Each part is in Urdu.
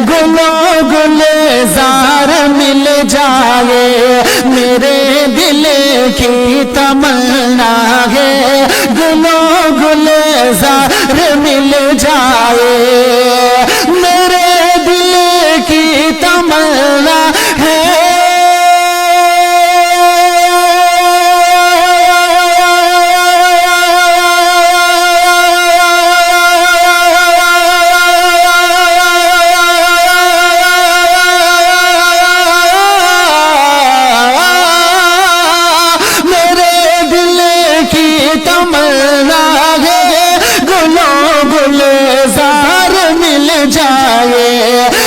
گلوں گلزار مل جائے میرے دل کی تمنا ہے گلوں گلزار مل جائے میرے دل کی تمنا ہے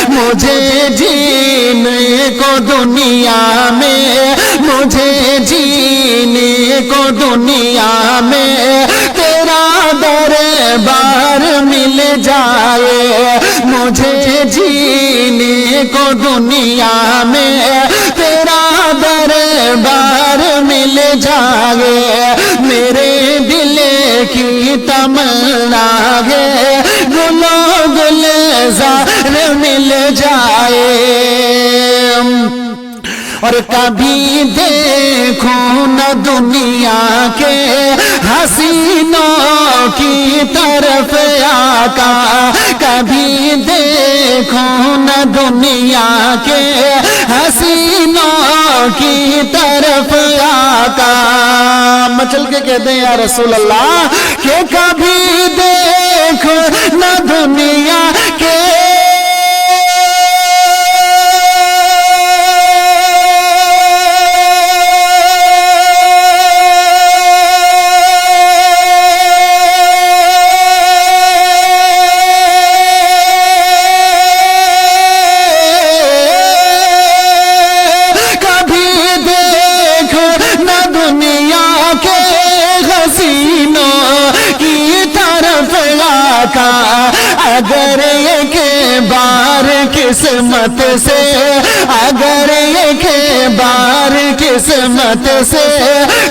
مجھے جینے کو دنیا میں مجھے جینے کو دنیا میں تیرا دربار مل جائے مجھے جینے کو دنیا میں تیرا دربار مل جائے میرے دل کی تمنا ہے گلوں گلزار مل جائے اور کبھی دیکھوں نہ دنیا کے حسینوں کی طرف آقا کبھی دیکھوں نہ دنیا کے حسینوں کی طرف آقا مچل کے کہتے ہیں یا رسول اللہ کہ کبھی دیکھوں نہ دنیا کے اگر ایک بار قسمت سے اگر ایک بار قسمت سے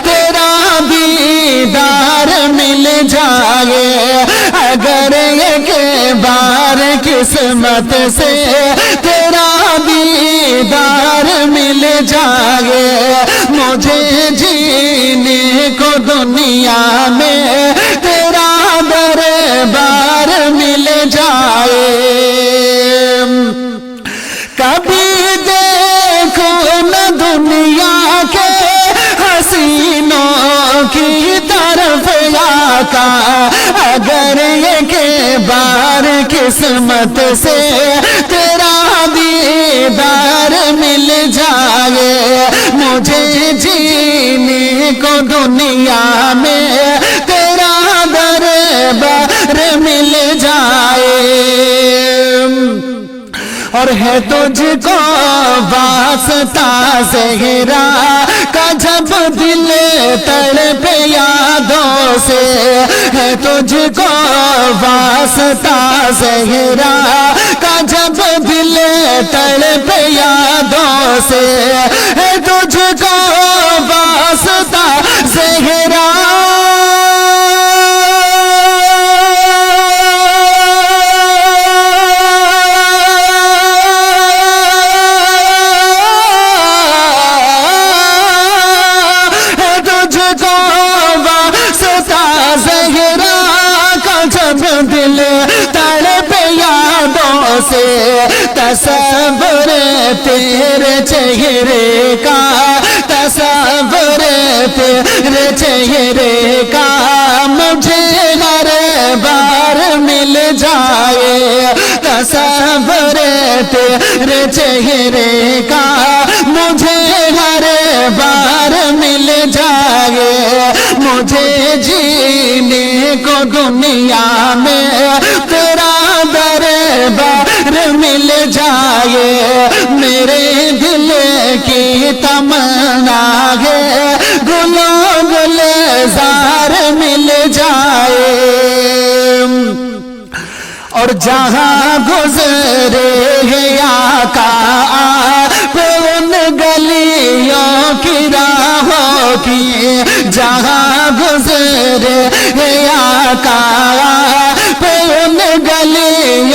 تیرا دیدار مل جائے اگر ایک بار قسمت سے تیرا دیدار مل جائے مجھے جینے کو دنیا میں تیرا دربار مل جائے کبھی دیکھو نہ دنیا کے حسینوں کی طرف آقا اگر ایک بار قسمت سے تیرا دیدار مل جائے مجھے جینے کو دنیا میں تیرا دربار مل جائے اور ہے تجھ کو واسطہ زہرا کا جب دل تڑپے یادوں سے ہے تجھ کو واسطہ زہرا کا جب دل تڑپے یادوں سے ہے تجھ کو واسطہ زہرا دل تڑپے یادوں سے تصور تیرے چہرے کا تصور تیرے چہرے کا مجھے ہر بار مل جائے تصور تیرے چہرے کا مجھے ہر بار مل جائے مجھے جینے کو دنیا میں تیرا دربار مل جائے میرے دل کی تمنا ہے گلوں گلزار مل جائے اور جہاں گزرے ہیں آقا آپ ان گلیوں کی راہوں کی جہاں گزرے ہیں آقا آپ ان گلیوں